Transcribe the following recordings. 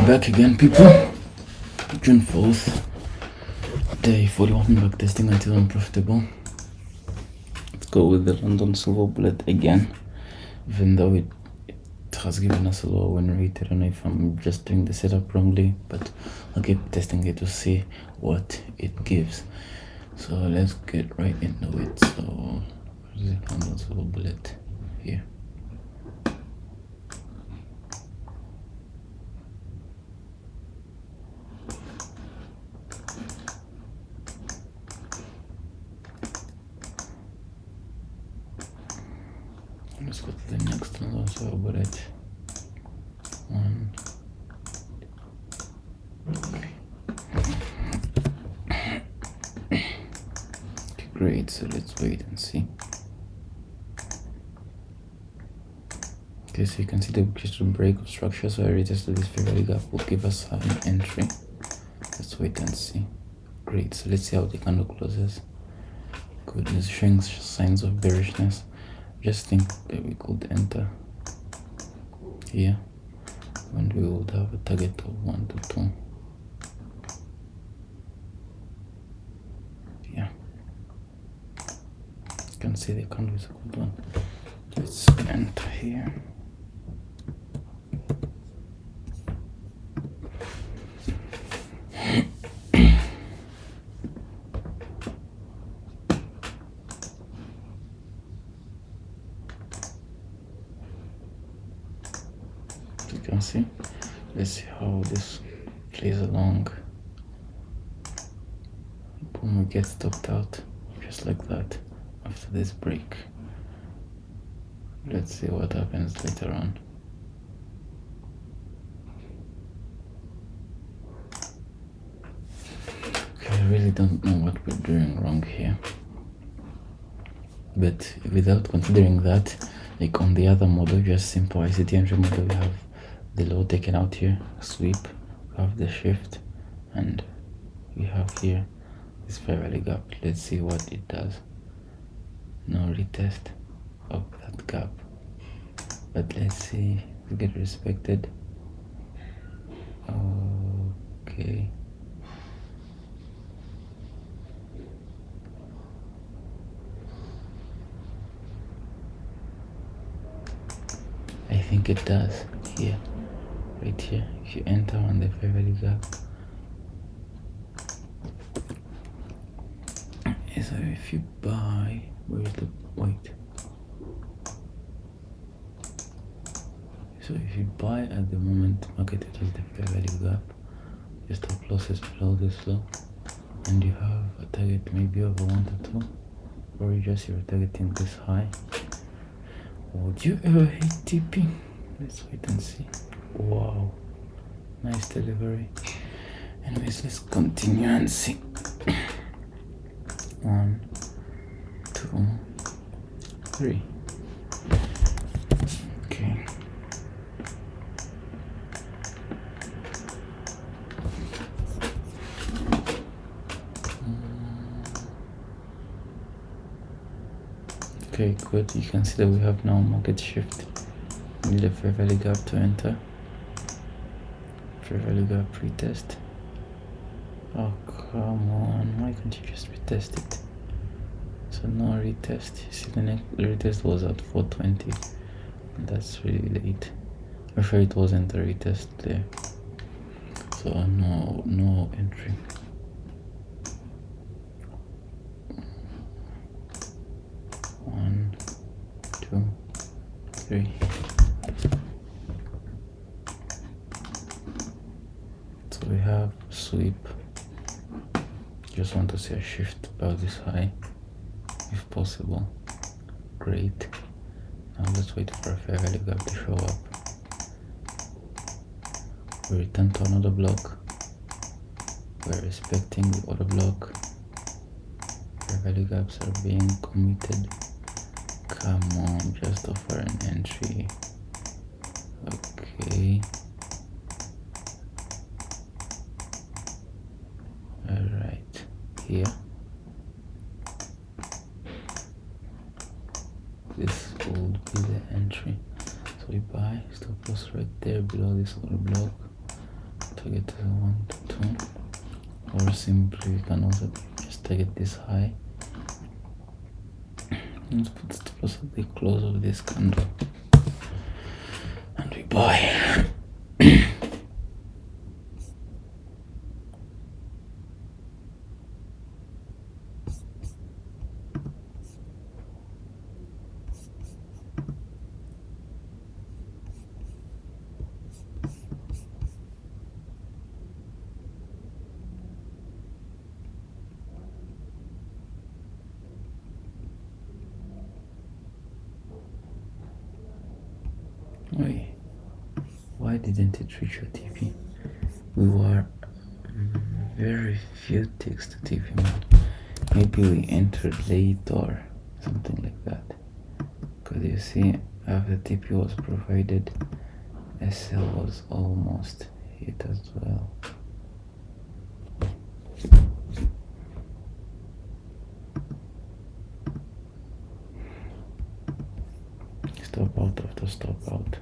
Back again, people. June 4th, day 41 backtesting until unprofitable. Let's go with the London silver bullet again, even though it has given us a lower win rate. I don't know if I'm just doing the setup wrongly, but I'll keep testing it to see what it gives. So let's get right into it. So where's the London silver bullet? Here. Let's go to the next one also about it. One. Okay, great, so let's wait and see. Okay, so you can see the crystal break of structure, so I retested this fair value gap will give us an entry. Let's wait and see. Great, so let's see how the candle closes. Good, it's showing signs of bearishness. Just think that we could enter here and we would have a target of 1 to 2. Yeah, you can see the candle is a good one. Let's enter here. You can see, let's see how this plays along. Boom, we get stopped out just like that after this break. Let's see what happens later on. Okay, I really don't know what we're doing wrong here, but without considering that, like on the other model, just simple ICT entry model, we have the low taken out here, sweep, we have the shift, and we have here this fair value gap. Let's see what it does. No retest of that gap, but let's see if we get respected. Okay, I think it does here. Right here, if you enter on the fair value gap, so if you buy, where's the wait? So if you buy at the moment, market it is the fair value gap, your stop loss is below this low, and you have a target maybe over 1 to 2, or you're targeting this high. Would you ever hit TP? Let's wait and see. Wow, nice delivery. Anyways, let's continue and see. 1, 2, 3. Okay. Okay, good. You can see that we have now market shift. We need a fair value gap to enter. Fair value gap retest. Oh, come on. Why can't you just retest it? So no retest. You see, the next retest was at 420. And that's really late. I'm sure it wasn't a retest there. So no entry. One, 2, 3. So we have sweep. Just want to see a shift about this high if possible. Great. Now let's wait for a fair value gap to show up. We return to another block. We're respecting the other block. Fair value gaps are being committed. Come on, just offer an entry. Okay. Alright, here. This would be the entry. So we buy, stop loss right there below this other block. target to 1 to 2, or simply we can also just target this high. Let's put stop loss at the close of this candle and we buy. Wait, why didn't it reach your TP? We were very few ticks to TP, man. Maybe we entered late or something like that. Because you see, after TP was provided, SL was almost hit as well. Stop out after stop out.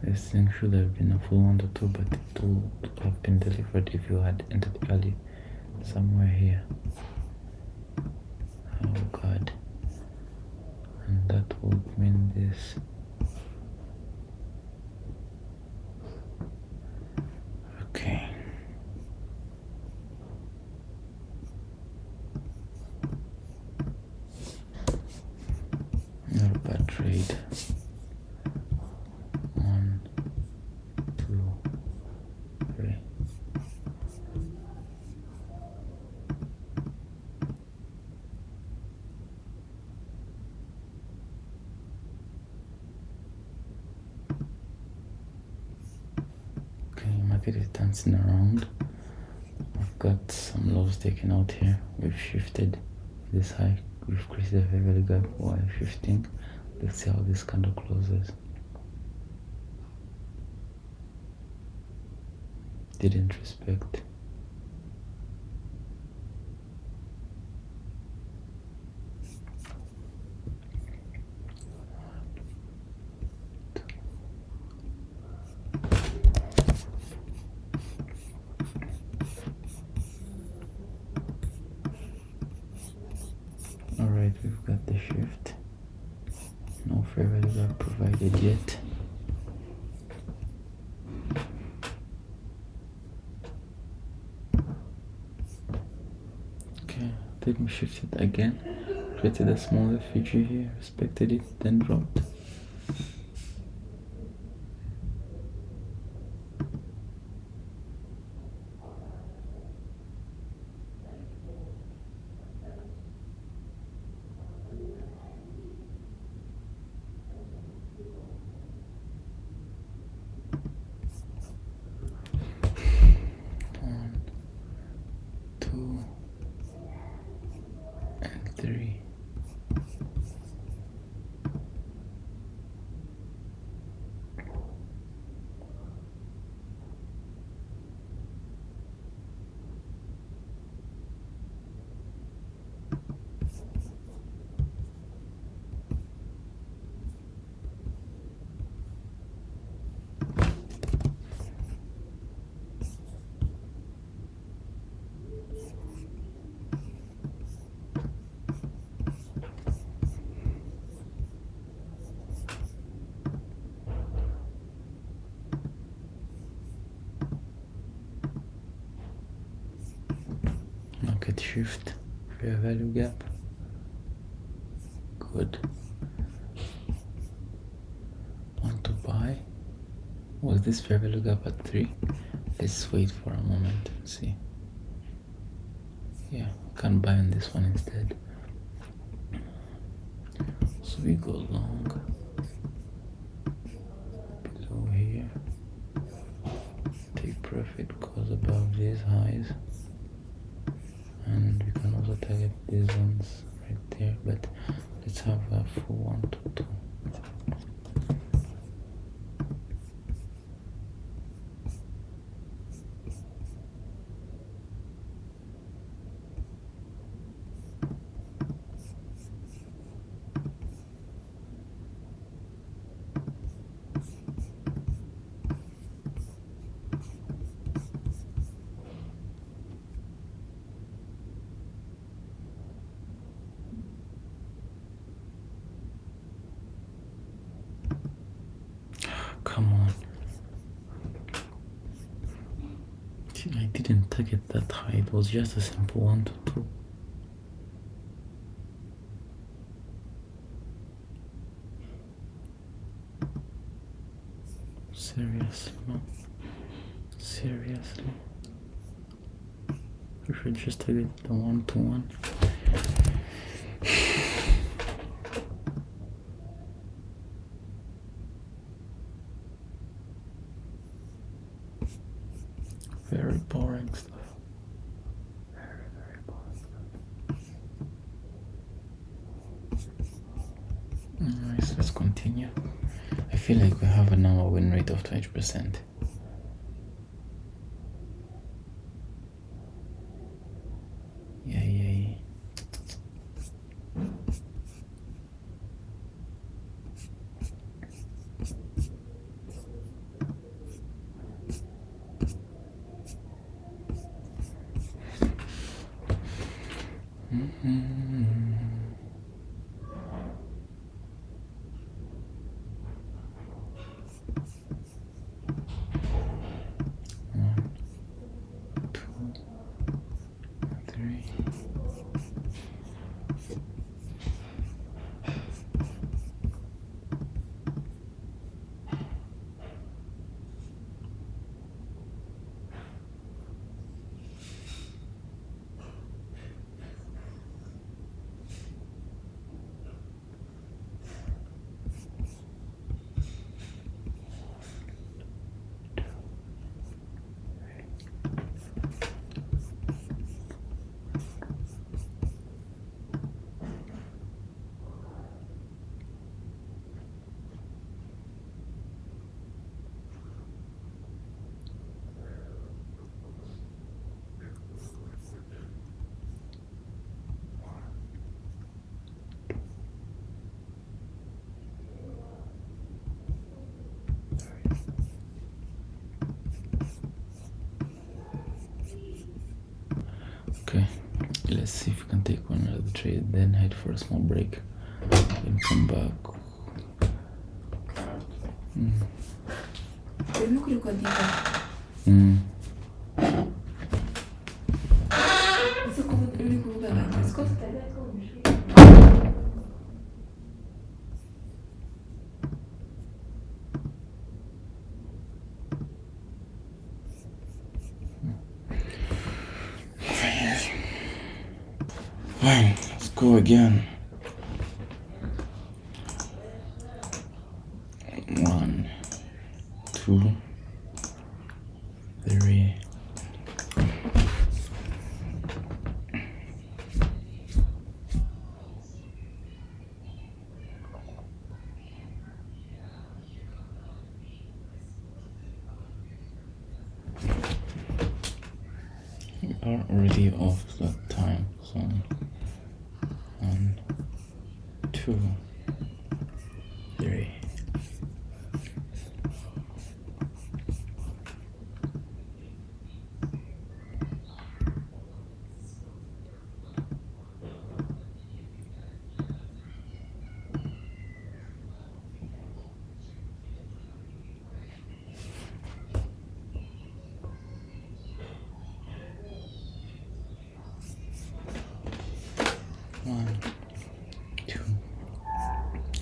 This thing should have been a full 1 to 2, but it would have been delivered if you had entered early somewhere here. Oh god. And that would mean this. Okay. Not a bad trade. 1, 2, 3. Okay, market is dancing around. I've got some lows taken out here. We've shifted this high. We've created a very, very gap while shifting. Let's see how this candle closes. Didn't respect. Alright, we've got the shift. No fair value gap provided yet. Okay, let me shift it again. Created a small effigy here, respected it, then dropped. One, 2, and 3. Market shift, fair value gap. Good. Want to buy? Was this fair value gap at 3? Let's wait for a moment and see. Yeah, can buy on this one instead. So we go long below here. Take profit goes above these highs. And we can also target these ones right there, but let's have a full 1 to 2. I didn't target that high, it was just a simple 1 to 2. Seriously, man. Seriously. We should just target the 1 to 1. Very boring stuff. Very boring stuff. Anyways, let's continue. I feel like we have a now win rate of 20%. Yeah. Okay, let's see if we can take one another trade, then head for a small break, then come back. Fine, let's go again. 1, 2, 3. We are already off that time zone. 1, 2, 3. One, 2,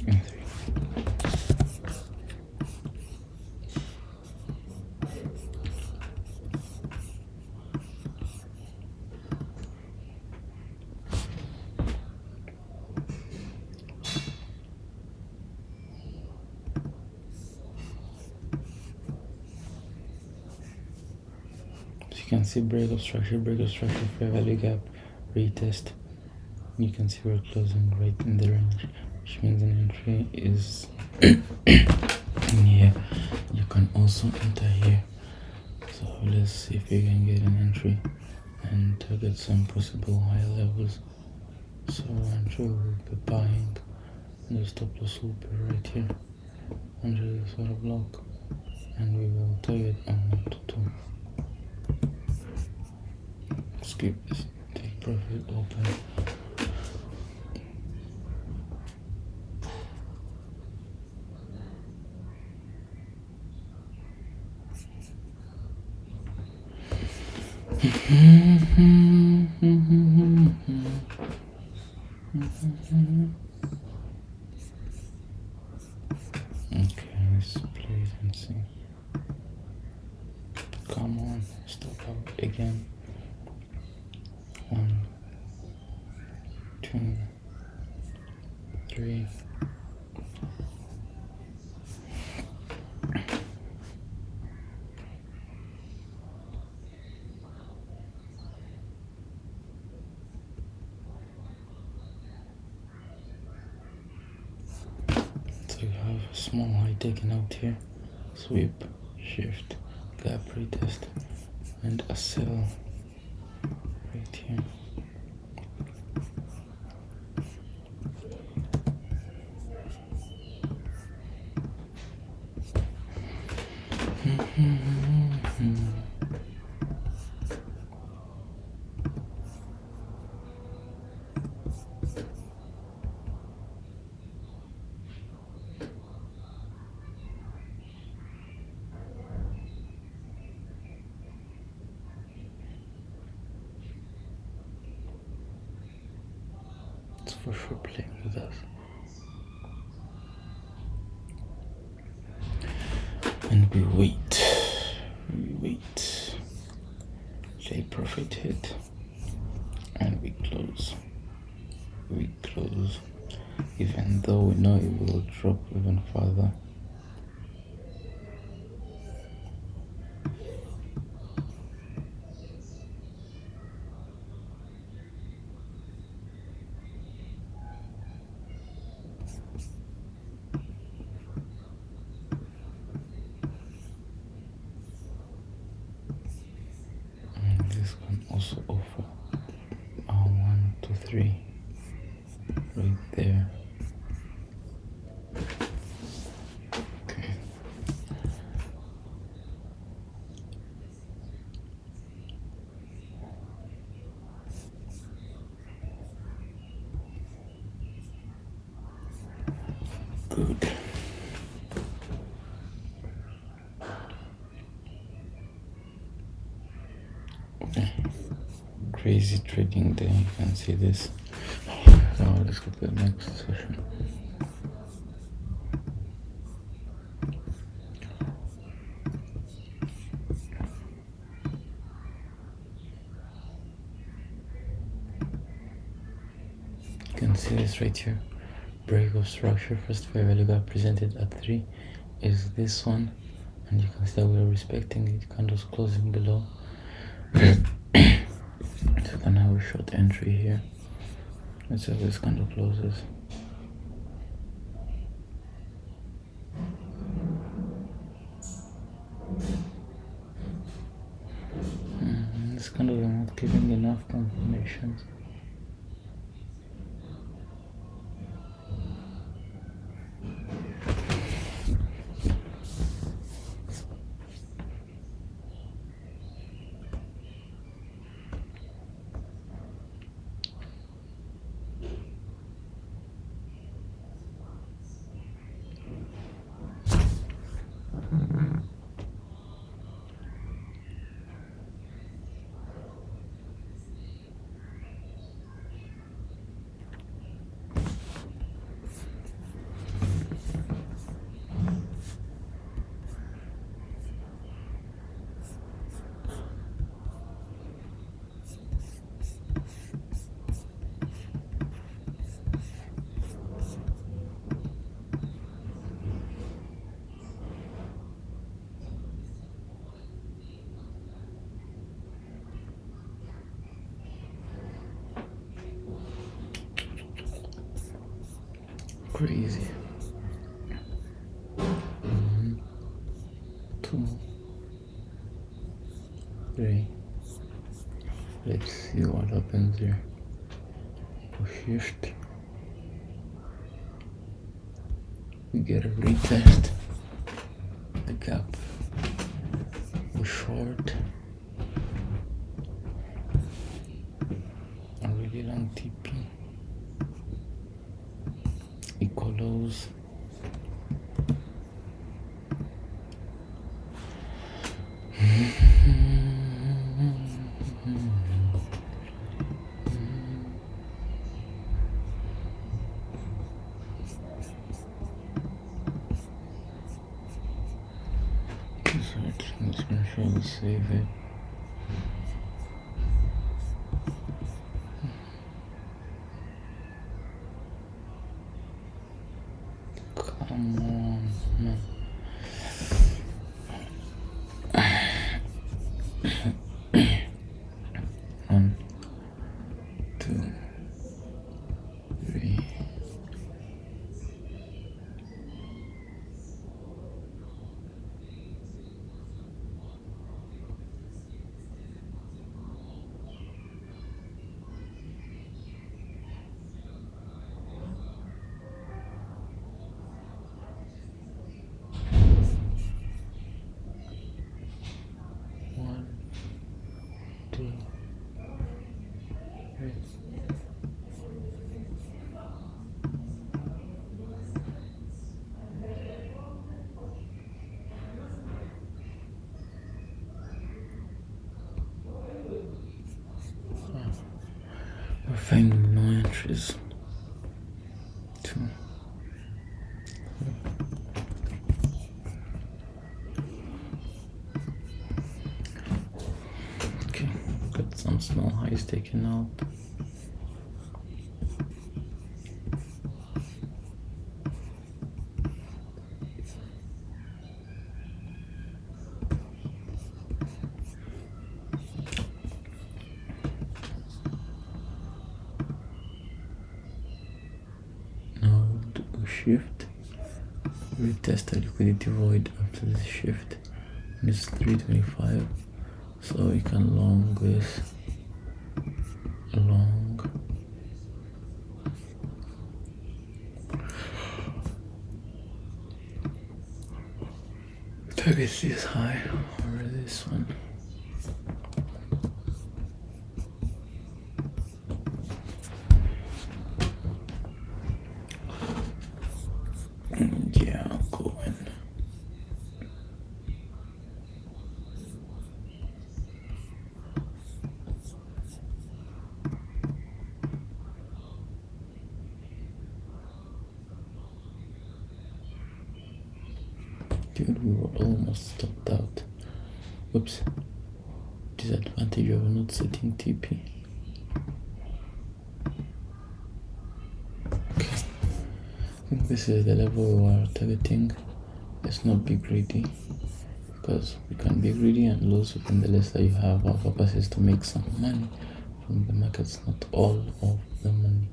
and 3. So you can see break of structure, fair value gap, retest. You can see we're closing right in the range, which means an entry is in here. You can also enter here. So let's see if we can get an entry and target some possible high levels. So entry will be buying, and the stop loss will be right here under this sort of block, and we will target on 1 to 2. Skip this, take profit, open. Okay, let's play it and see. Come on, stop out again. 1, 2, 3. So you have a small high taken out here, sweep, shift, gap retest, and a sell right here. It's for sure playing with us. And we wait. Take profit hit. And we close. Even though we know it will drop even further. And this can also offer a 1, 2, 3 right there. Okay. Good. Okay. Crazy trading day, you can see this. Now let's go to the next session. You can see this right here. Break of structure, first fair value gap presented at 3 is this one, and you can see that we're respecting it, candles closing below. So then have a short entry here. Let's see how this candle closes. This candle is not giving enough confirmations. Crazy. 1, 2, 3. Let's see what happens here. Push shift. We get a retest. The gap was short. A really long TP. Equal lows. I'm just gonna try to save it. Come on, man. One, two, three. One, two, three. We're finding no entries. Two. Okay, got some small highs taken out. Now do a shift. Retest the liquidity void after this shift. It's 325, so we can long this. Long. Target this high or this one. Yeah, I'll go in. Dude, we were almost stopped out. Oops. Disadvantage of not setting TP. Okay. I think this is the level we are targeting. Let's not be greedy, because we can be greedy and lose within the less that you have. Our purpose is to make some money from the markets, not all of the money.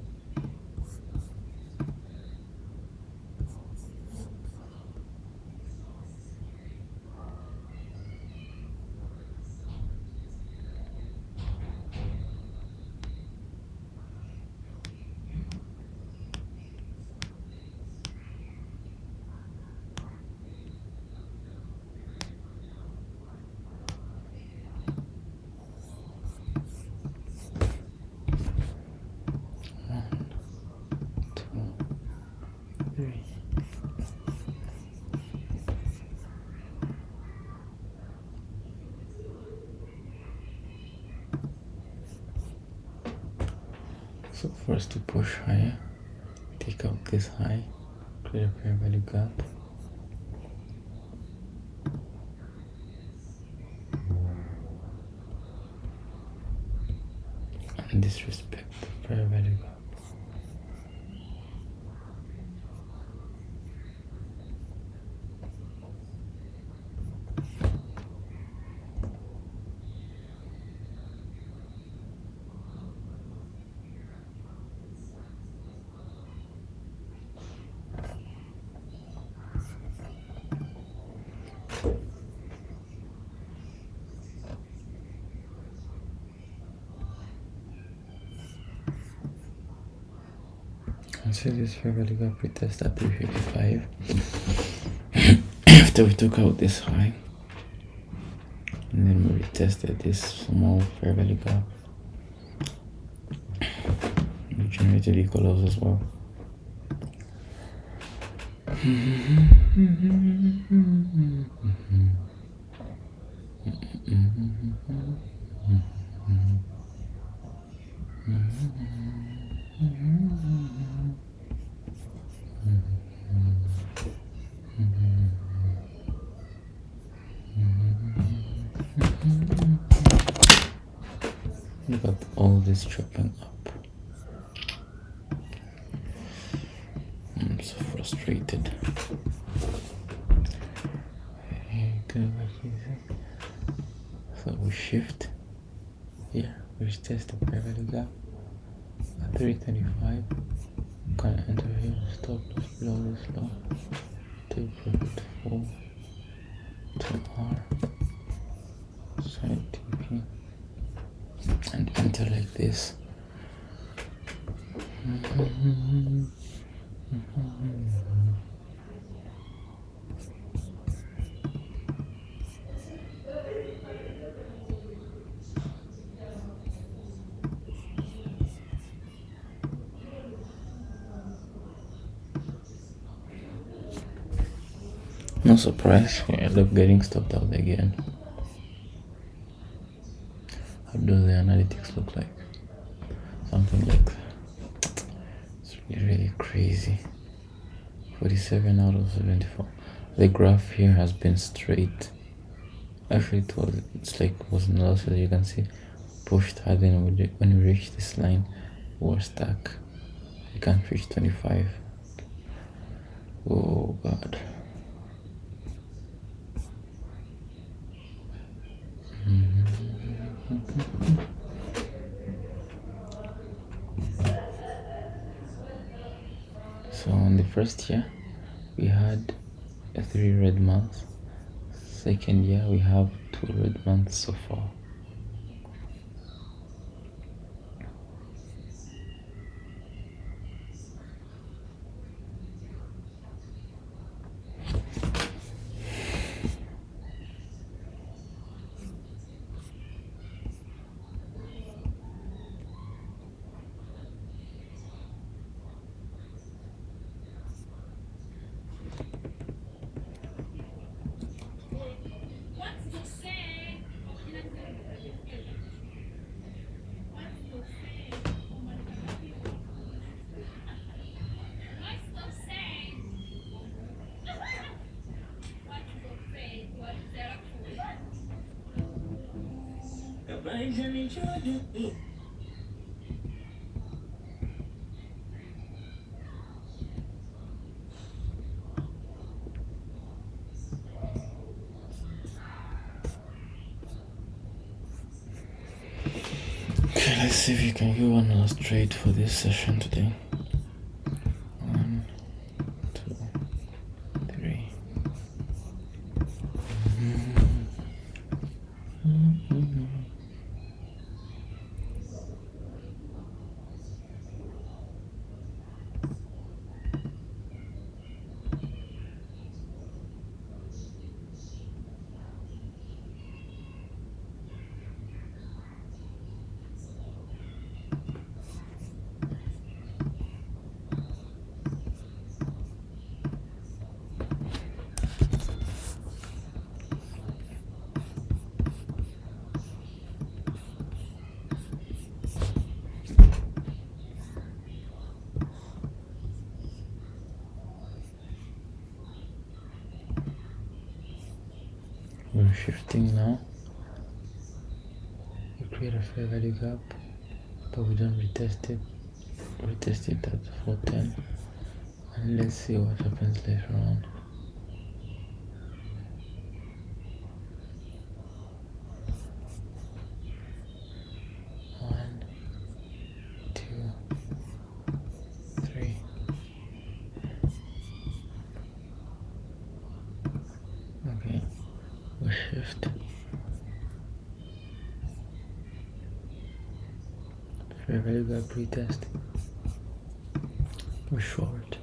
So first to push higher, take out this high, create a fair value gap. And disrespect the fair value gap. So this fair value gap retest at 355 after we took out this high, and then we retested this small fair value gap. We generated equal lows as well. Look at all this chopping up. I'm so frustrated. So we shift. Yeah, we test the parallel gap at 325. Gonna enter here, stop loss below this low. Take profit 4 2R side TP and enter like this. No surprise, we end up getting stopped out again. How do the analytics look like? Something like that. It's really crazy. 47 out of 74. The graph here has been straight. Actually, it's like it was in losses. You can see pushed hard. Then when we reach this line, we're stuck. We can't reach 25. Oh God. So in the first year, we had 3 red months. Second year, we have 2 red months so far. Okay, let's see if you can do one last trade for this session today. 1, 2, 3. We're shifting now. We create a fair value gap, but we don't retest it. Retest it at 410, and let's see what happens later on. One, 2, 3. Okay, we shift. Fair value gap retest. We're short.